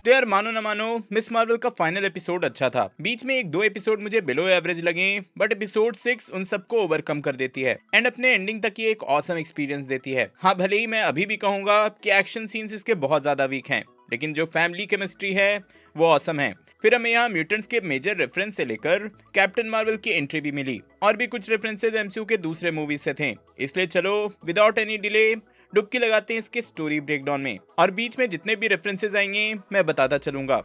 तो यार मानो न मानो मिस मार्वल का फाइनल एपिसोड अच्छा था। बीच में एक दो एपिसोड मुझे बिलो एवरेज लगे, बट एपिसोड 6 उन सबको ओवरकम कर देती है एंड अपने एंडिंग तक ये एक ऑसम एक्सपीरियंस देती है। हाँ, भले ही मैं अभी भी कहूंगा कि एक्शन सीन्स इसके बहुत ज्यादा वीक हैं, लेकिन जो फैमिली केमिस्ट्री है वो ऑसम है। फिर हमें यहाँ म्यूटेंट्स के मेजर रेफरेंस से लेकर कैप्टन मार्वल की एंट्री भी मिली और भी कुछ रेफरेंसेस एमसीयू के दूसरे मूवीज से थे। इसलिए चलो विदाउट एनी डिले डुबकी लगाते हैं इसके स्टोरी ब्रेकडाउन में, और बीच में जितने भी रेफरेंसेस आएंगे मैं बताता चलूंगा।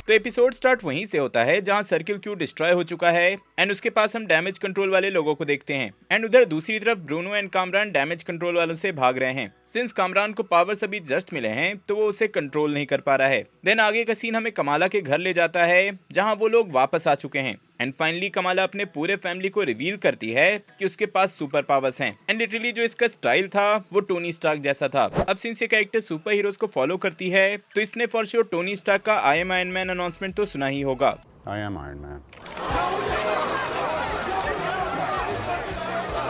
तो एपिसोड स्टार्ट वहीं से होता है जहां सर्किल क्यू डिस्ट्रॉय हो चुका है एंड उसके पास हम डैमेज कंट्रोल वाले लोगों को देखते हैं एंड उधर दूसरी तरफ Bruno and Kamran damage control वालों से भाग रहे हैं। सिंस कामरान को पावर्स अभी जस्ट मिले हैं तो वो उसे कंट्रोल नहीं कर पा रहा है। देन आगे का सीन हमें कमाला के घर ले जाता है जहां वो लोग वापस आ चुके हैं एंड फाइनली कमाला अपने पूरे फैमिली को रिवील करती है कि उसके पास सुपर पावर्स हैं एंड लिटरली जो इसका स्टाइल था वो टोनी स्टार्क जैसा था। अब सिंस ये कैरेक्टर सुपर हीरोज को फॉलो करती है तो इसने फॉर श्योर टोनी स्टार्क का I am Iron man announcement तो सुना ही होगा। I am Iron Man.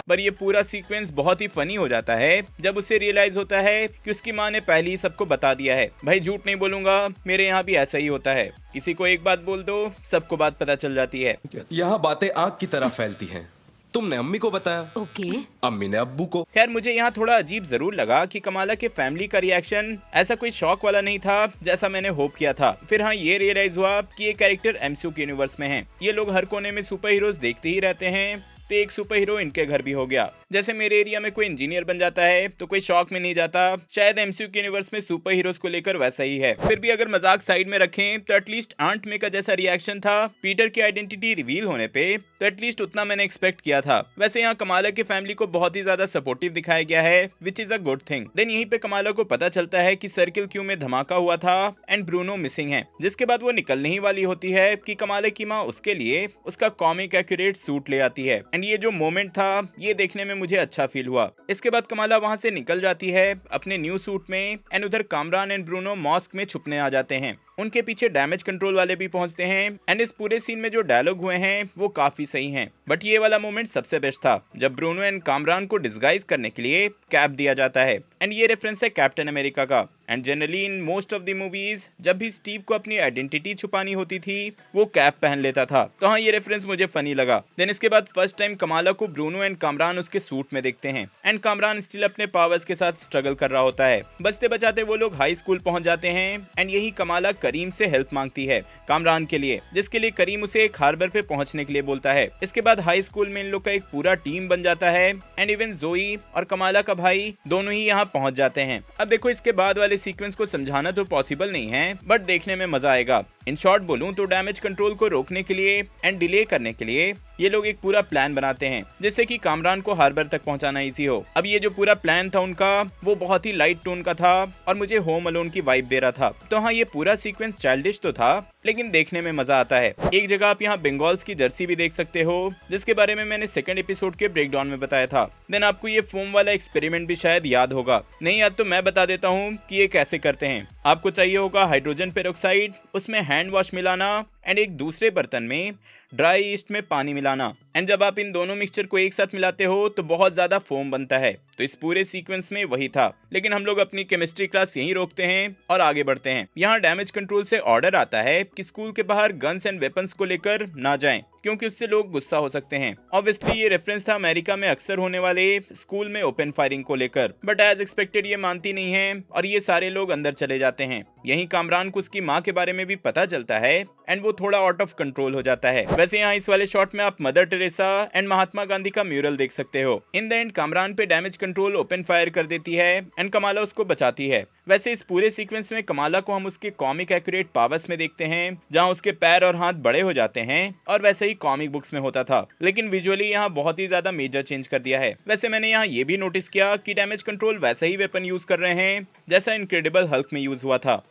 पर ये पूरा सीक्वेंस बहुत ही फनी हो जाता है जब उसे रियलाइज होता है कि उसकी माँ ने पहले ही सबको बता दिया है। भाई झूठ नहीं बोलूंगा, मेरे यहाँ भी ऐसा ही होता है। किसी को एक बात बोल दो, सबको बात पता चल जाती है। यहाँ बातें आग की तरह फैलती हैं। तुमने अम्मी को बताया, ओके। अम्मी ने अब्बू को। खैर मुझे यहाँ थोड़ा अजीब जरूर लगा कि कमाला के फैमिली का रिएक्शन ऐसा कोई शॉक वाला नहीं था जैसा मैंने होप किया था। फिर हाँ, ये रियलाइज हुआ कि ये कैरेक्टर एमसीयू के यूनिवर्स में है। ये लोग हर कोने में सुपर हीरोज देखते ही रहते हैं, तो एक सुपर हीरो इनके घर भी हो गया। जैसे मेरे एरिया में कोई इंजीनियर बन जाता है तो कोई शॉक में नहीं जाता, शायद एमसीयू के यूनिवर्स में सुपर हीरोज को लेकर वैसा ही है। फिर भी अगर मजाक साइड में रखें तो एटलीस्ट आंट मे का जैसा रिएक्शन था पीटर की आइडेंटिटी रिवील होने पे, तो एटलीस्ट उतना मैंने एक्सपेक्ट किया था। वैसे यहाँ कमाला की फैमिली को बहुत ही ज्यादा सपोर्टिव दिखाया गया है, which is a good thing. Then यहीं पे कमाला को पता चलता है कि सर्किल क्यू में धमाका हुआ था एंड ब्रूनो मिसिंग है, जिसके बाद वो निकलने ही वाली होती है कि कमाला की माँ उसके लिए उसका कॉमिक एक्यूरेट सूट ले आती है एंड ये जो मोमेंट था ये देखने में मुझे अच्छा फील हुआ। इसके बाद कमाला वहां से निकल जाती है अपने न्यू सूट में एंड उधर कामरान एंड ब्रूनो मॉस्क में छुपने आ जाते हैं। उनके पीछे डैमेज कंट्रोल वाले भी पहुंचते हैं एंड इस पूरे सीन में जो डायलॉग हुए हैं वो काफी सही हैं। बट ये वाला मोमेंट सबसे बेस्ट था जब ब्रूनो एंड कामरान को डिस्गाइज करने के लिए कैप दिया जाता है एंड ये रेफरेंस है कैप्टन अमेरिका का। And generally in most of the movies जब भी स्टीव को अपनी आइडेंटिटी छुपानी होती थी वो कैप पहन लेता था, तो हाँ ये रेफरेंस मुझे फनी लगा। देन इसके बाद फर्स्ट टाइम कमाला को ब्रूनो एंड कामरान उसके सूट में देखते हैं एंड कामरान स्टिल अपने पावर्स के साथ स्ट्रगल कर रहा होता है। बचते बचाते वो लोग हाई स्कूल पहुंच जाते हैं एंड यही कमाला करीम से हेल्प मांगती है कामरान के लिए, जिसके लिए करीम उसे एक हार्बर पे पहुंचने के लिए बोलता है। इसके बाद हाई स्कूल में इन लोग का एक पूरा टीम बन जाता है एंड इवन जोई और कमाला का भाई दोनों ही यहाँ पहुंच जाते हैं। अब देखो इसके बाद वाले सीक्वेंस को समझाना तो पॉसिबल नहीं है, बट देखने में मजा आएगा। इन शॉर्ट बोलूं तो डैमेज कंट्रोल को रोकने के लिए एंड डिले करने के लिए ये लोग एक पूरा प्लान बनाते हैं जिससे कि कामरान को हार्बर तक पहुंचाना इजी हो। अब ये जो पूरा प्लान था उनका वो बहुत ही लाइट टोन का था और मुझे होम अलोन की वाइब दे रहा था। तो हाँ, ये पूरा सीक्वेंस चाइल्डिश तो था लेकिन देखने में मजा आता है। एक जगह आप यहाँ बंगाल्स की जर्सी भी देख सकते हो जिसके बारे में मैंने सेकंड एपिसोड के ब्रेकडाउन में बताया था। देन आपको ये फोम वाला एक्सपेरिमेंट भी शायद याद होगा, नहीं याद तो मैं बता देता हूँ कि ये कैसे करते हैं। आपको चाहिए होगा हाइड्रोजन पेरोक्साइड, उसमें हैंड वॉश मिलाना एंड एक दूसरे बर्तन में ड्राई ईस्ट में पानी मिलाना एंड जब आप इन दोनों मिक्सचर को एक साथ मिलाते हो तो बहुत ज्यादा फोम बनता है। तो इस पूरे सीक्वेंस में वही था, लेकिन हम लोग अपनी केमिस्ट्री क्लास यहीं रोकते हैं और आगे बढ़ते हैं। यहाँ डैमेज कंट्रोल से ऑर्डर आता है कि स्कूल के बाहर गन्स एंड वेपन्स को लेकर ना जाएं क्योंकि उससे लोग गुस्सा हो सकते हैं। ऑब्वियसली ये रेफरेंस था अमेरिका में अक्सर होने वाले स्कूल में ओपन फायरिंग को लेकर, बट एज एक्सपेक्टेड ये मानती नहीं है और ये सारे लोग अंदर चले जाते हैं। यहीं कामरान को उसकी माँ के बारे में भी पता चलता है एंड वो थोड़ा आउट ऑफ कंट्रोल हो जाता है। वैसे यहाँ इस वाले शॉट में आप mother Teresa and Mahatma Gandhi का म्यूरल देख सकते हो। इन द एंड कामरान पे डैमेज कंट्रोल ओपन फायर कर देती है एंड कमाला उसको बचाती है। वैसे इस पूरे सीक्वेंस में कमाला को हम उसके कॉमिक एक्यूरेट पावर्स में देखते हैं जहाँ उसके पैर और हाथ बड़े हो जाते हैं और वैसे ही कॉमिक बुक्स में होता था, लेकिन विजुअली यहाँ बहुत ही ज्यादा मेजर चेंज कर दिया है। वैसे मैंने यहाँ ये भी नोटिस किया कि डैमेज कंट्रोल वैसा ही वेपन यूज कर रहे हैं जैसा इनक्रेडिबल हल्क में यूज हुआ था।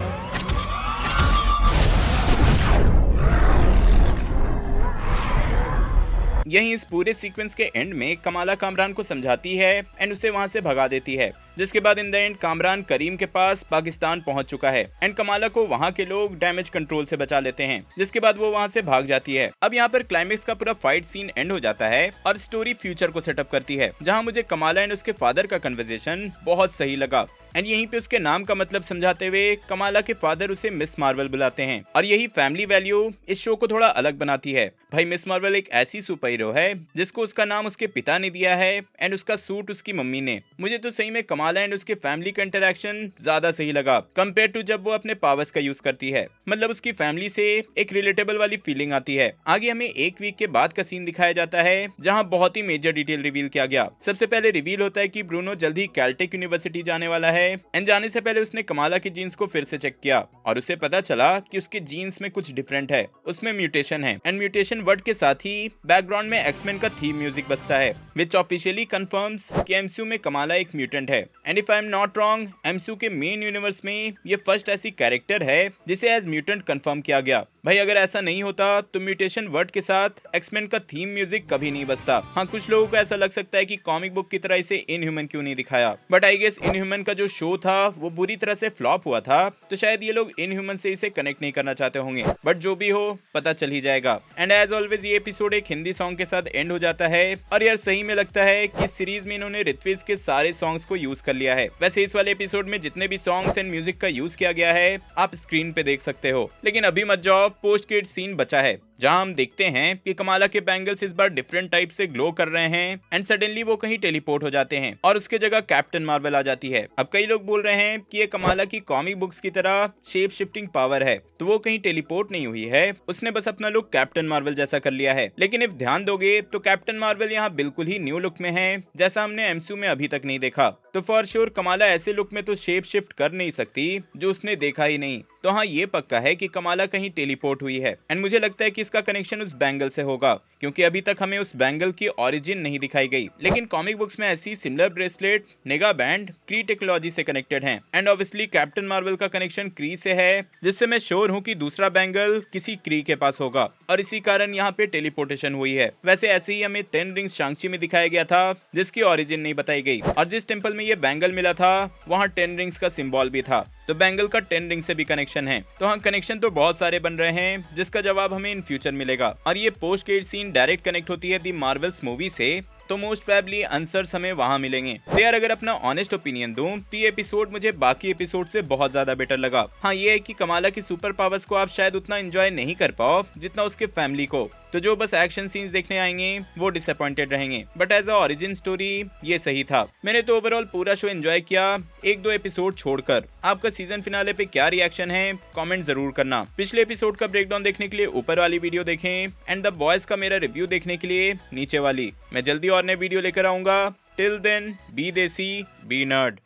यहीं इस पूरे सीक्वेंस के एंड में कमाला कामरान को समझाती है एंड उसे वहां से भगा देती है। जिसके बाद इन द एंड कामरान करीम के पास पाकिस्तान पहुंच चुका है एंड कमाला को वहां के लोग डैमेज कंट्रोल से बचा लेते हैं, जिसके बाद वो वहां से भाग जाती है। अब यहाँ पर क्लाइमेक्स का पूरा फाइट सीन एंड हो जाता है और स्टोरी फ्यूचर को सेटअप करती है, जहाँ मुझे कमाला एंड उसके फादर का कन्वर्सेशन बहुत सही लगा एंड यहीं पे उसके नाम का मतलब समझाते हुए कमाला के फादर उसे मिस मार्वल बुलाते हैं और यही फैमिली वैल्यू इस शो को थोड़ा अलग बनाती है। भाई मिस मार्वल एक ऐसी सुपर हीरो है जिसको उसका नाम उसके पिता ने दिया है एंड उसका सूट उसकी मम्मी ने। मुझे तो सही में कमाला एंड उसके फैमिली का इंटरेक्शन ज्यादा सही लगा कंपेयर टू जब वो अपने पावर्स का यूज करती है। मतलब उसकी फैमिली से एक रिलेटेबल वाली फीलिंग आती है। आगे हमें एक वीक के बाद का सीन दिखाया जाता है जहाँ बहुत ही मेजर डिटेल रिवील किया गया। सबसे पहले रिवील होता है कि ब्रूनो जल्द ही कैल्टेक यूनिवर्सिटी जाने वाला है एंड जाने से पहले उसने कमाला के जीन्स को फिर से चेक किया और उसे पता चला कि उसके जीन्स में कुछ डिफरेंट है, उसमें म्यूटेशन है एंड म्यूटेशन वर्ड के साथ ही बैकग्राउंड में एक्समैन का थीम म्यूजिक बजता है विच ऑफिशियली कंफर्म्स कि एमसीयू में कमाला एक म्यूटेंट है and if I am not wrong MCU के मेन यूनिवर्स में ये फर्स्ट ऐसी कैरेक्टर है जिसे एज म्यूटेंट कंफर्म किया गया। भाई अगर ऐसा नहीं होता तो म्यूटेशन वर्ड के साथ एक्समैन का थीम म्यूजिक कभी नहीं बजता। हाँ, कुछ लोगों को ऐसा लग सकता है कि कॉमिक बुक की तरह इसे इनह्यूमन क्यों नहीं दिखाया, बट आई गेस इनह्यूमन का जो शो था वो बुरी तरह से फ्लॉप हुआ था, तो शायद ये लोग इनह्यूमन से इसे कनेक्ट नहीं करना चाहते होंगे। बट जो भी हो पता चल ही जाएगा। एंड एज ऑलवेज ये एपिसोड एक हिंदी सॉन्ग के साथ एंड हो जाता है और यार सही में लगता है कि इस सीरीज में इन्होंने ऋत्विज के सारे सॉन्ग्स को यूज कर लिया है। वैसे इस वाले एपिसोड में जितने भी सॉन्ग्स एंड म्यूजिक का यूज किया गया है आप स्क्रीन पे देख सकते हो, लेकिन अभी मत जाओ, पोस्ट क्रेडिट सीन बचा है जहां हम देखते हैं कि कमाला के बैंगल्स इस बार डिफरेंट टाइप से ग्लो कर रहे हैं एंड सडनली वो कहीं टेलीपोर्ट हो जाते हैं और उसके जगह कैप्टन मार्वल आ जाती है। अब कई लोग बोल रहे हैं कि ये कमाला की कॉमिक बुक्स की तरह शेप शिफ्टिंग पावर है, तो वो कहीं टेलीपोर्ट नहीं हुई है, उसने बस अपना लुक कैप्टन मार्वल जैसा कर लिया है। लेकिन इफ ध्यान दोगे तो कैप्टन मार्वल यहाँ बिल्कुल ही न्यू लुक में है जैसा हमने एमसीयू में अभी तक नहीं देखा। तो फॉर श्योर कमाला ऐसे लुक में तो शेप शिफ्ट कर नहीं सकती जो उसने देखा ही नहीं। तो हाँ, ये पक्का है कि कमाला कहीं टेलीपोर्ट हुई है एंड मुझे लगता है कि इसका कनेक्शन उस बैंगल से होगा, क्योंकि अभी तक हमें उस बैंगल की ओरिजिन नहीं दिखाई गई। लेकिन कॉमिक बुक्स में ऐसी सिमिलर ब्रेसलेट नेगा बैंड क्री टेक्नोलॉजी से कनेक्टेड हैं एंड ऑब्वियसली कैप्टन मार्वल का कनेक्शन क्री से है, जिससे मैं श्योर हूँ कि दूसरा बैंगल किसी क्री के पास होगा और इसी कारण यहाँ पे टेलीपोर्टेशन हुई है। वैसे ऐसे ही हमें 10 रिंग्स शांग-ची में दिखाया गया था जिसकी ओरिजिन नहीं बताई गई और जिस टेम्पल में ये बैंगल मिला था वहाँ 10 रिंग्स का सिंबल भी था, तो बैंगल का 10 रिंग से भी कनेक्शन है। तो हाँ, कनेक्शन तो बहुत सारे बन रहे हैं जिसका जवाब हमें इन फ्यूचर मिलेगा। और ये post credit scene direct connect होती है दी मार्वल्स मूवी से, तो मोस्ट प्रोबेबली आंसर्स हमें वहां मिलेंगे। तो यार अगर अपना ऑनेस्ट ओपिनियन दूं तो ये एपिसोड मुझे बाकी एपिसोड से बहुत ज्यादा बेटर लगा। हाँ, ये है कि कमाला की सुपर पावर्स को आप शायद उतना एंजॉय नहीं कर पाओ जितना उसके फैमिली को, तो जो बस एक्शन सीन्स देखने आएंगे वो डिसअपॉइंटेड रहेंगे। But as a origin story ये सही था। मैंने तो ओवरऑल पूरा शो एंजॉय किया, 1-2 एपिसोड छोड़कर। आपका सीजन फिनाले पे क्या रिएक्शन है कमेंट जरूर करना। पिछले एपिसोड का ब्रेकडाउन देखने के लिए ऊपर वाली वीडियो देखें एंड द बॉयज का मेरा रिव्यू देखने के लिए नीचे वाली। मैं जल्दी और नए वीडियो लेकर आऊंगा। टिल देन बी देसी बी नर्ड।